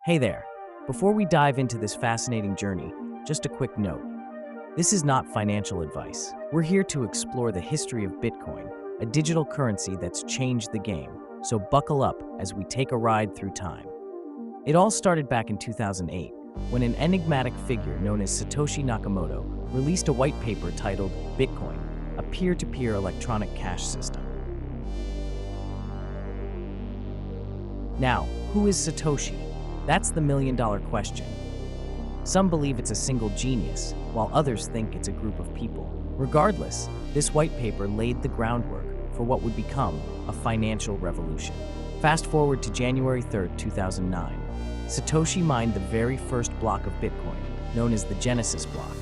Hey there. Before we dive into this fascinating journey, just a quick note. This is not financial advice. We're here to explore the history of Bitcoin, a digital currency that's changed the game. So buckle up as we take a ride through time. It all started back in 2008, when an enigmatic figure known as Satoshi Nakamoto released a white paper titled Bitcoin, a peer-to-peer electronic cash system. Now, who is Satoshi? That's the million-dollar question. Some believe it's a single genius, while others think it's a group of people. Regardless, this white paper laid the groundwork for what would become a financial revolution. Fast forward to January 3, 2009. Satoshi mined the very first block of Bitcoin, known as the Genesis block.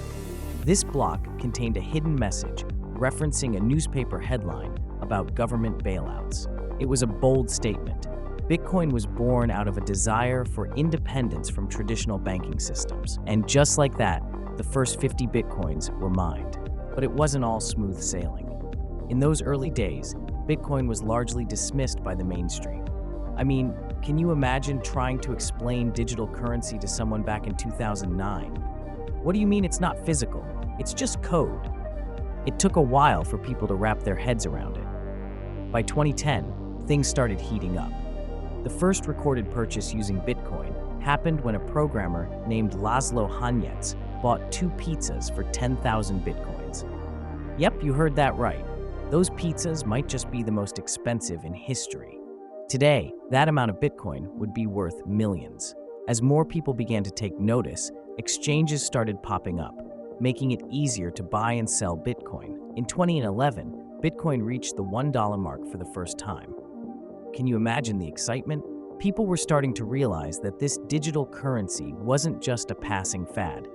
This block contained a hidden message referencing a newspaper headline about government bailouts. It was a bold statement. Bitcoin was born out of a desire for independence from traditional banking systems. And just like that, the first 50 Bitcoins were mined. But it wasn't all smooth sailing. In those early days, Bitcoin was largely dismissed by the mainstream. I mean, can you imagine trying to explain digital currency to someone back in 2009? What do you mean it's not physical? It's just code. It took a while for people to wrap their heads around it. By 2010, things started heating up. The first recorded purchase using Bitcoin happened when a programmer named Laszlo Hanyecz bought 2 pizzas for 10,000 Bitcoins. Yep, you heard that right. Those pizzas might just be the most expensive in history. Today, that amount of Bitcoin would be worth millions. As more people began to take notice, exchanges started popping up, making it easier to buy and sell Bitcoin. In 2011, Bitcoin reached the $1 mark for the first time. Can you imagine the excitement? People were starting to realize that this digital currency wasn't just a passing fad.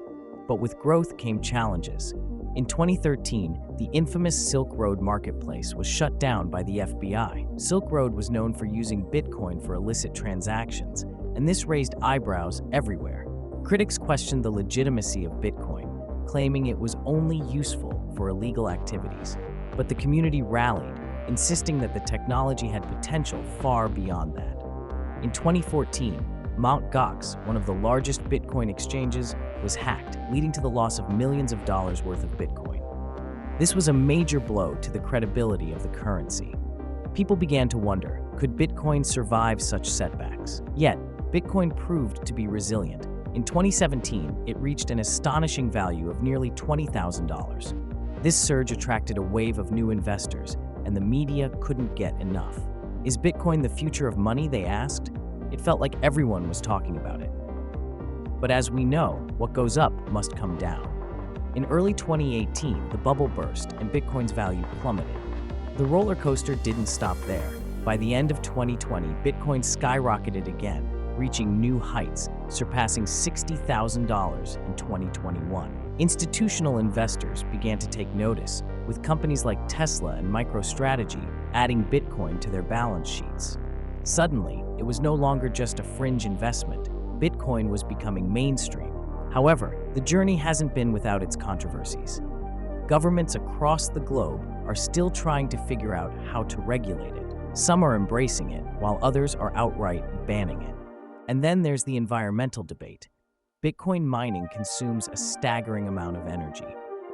But with growth came challenges. In 2013, the infamous Silk Road marketplace was shut down by the FBI. Silk Road was known for using Bitcoin for illicit transactions, and this raised eyebrows everywhere. Critics questioned the legitimacy of Bitcoin, claiming it was only useful for illegal activities. But the community rallied, insisting that the technology had potential far beyond that. In 2014, Mt. Gox, one of the largest Bitcoin exchanges, was hacked, leading to the loss of millions of dollars worth of Bitcoin. This was a major blow to the credibility of the currency. People began to wonder, could Bitcoin survive such setbacks? Yet, Bitcoin proved to be resilient. In 2017, it reached an astonishing value of nearly $20,000. This surge attracted a wave of new investors, and the media couldn't get enough. Is Bitcoin the future of money, they asked? It felt like everyone was talking about it. But as we know, what goes up must come down. In early 2018, the bubble burst and Bitcoin's value plummeted. The roller coaster didn't stop there. By the end of 2020, Bitcoin skyrocketed again, reaching new heights, surpassing $60,000 in 2021. Institutional investors began to take notice, with companies like Tesla and MicroStrategy adding Bitcoin to their balance sheets. Suddenly, it was no longer just a fringe investment. Bitcoin was becoming mainstream. However, the journey hasn't been without its controversies. Governments across the globe are still trying to figure out how to regulate it. Some are embracing it, while others are outright banning it. And then there's the environmental debate. Bitcoin mining consumes a staggering amount of energy.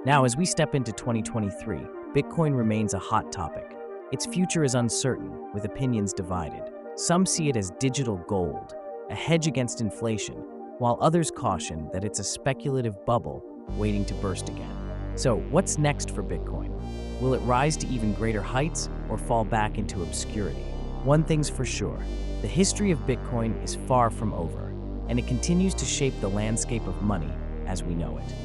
Now, as we step into 2023, Bitcoin remains a hot topic. Its future is uncertain, with opinions divided. Some see it as digital gold, a hedge against inflation, while others caution that it's a speculative bubble waiting to burst again. So, what's next for Bitcoin? Will it rise to even greater heights or fall back into obscurity? One thing's for sure, the history of Bitcoin is far from over, and it continues to shape the landscape of money as we know it.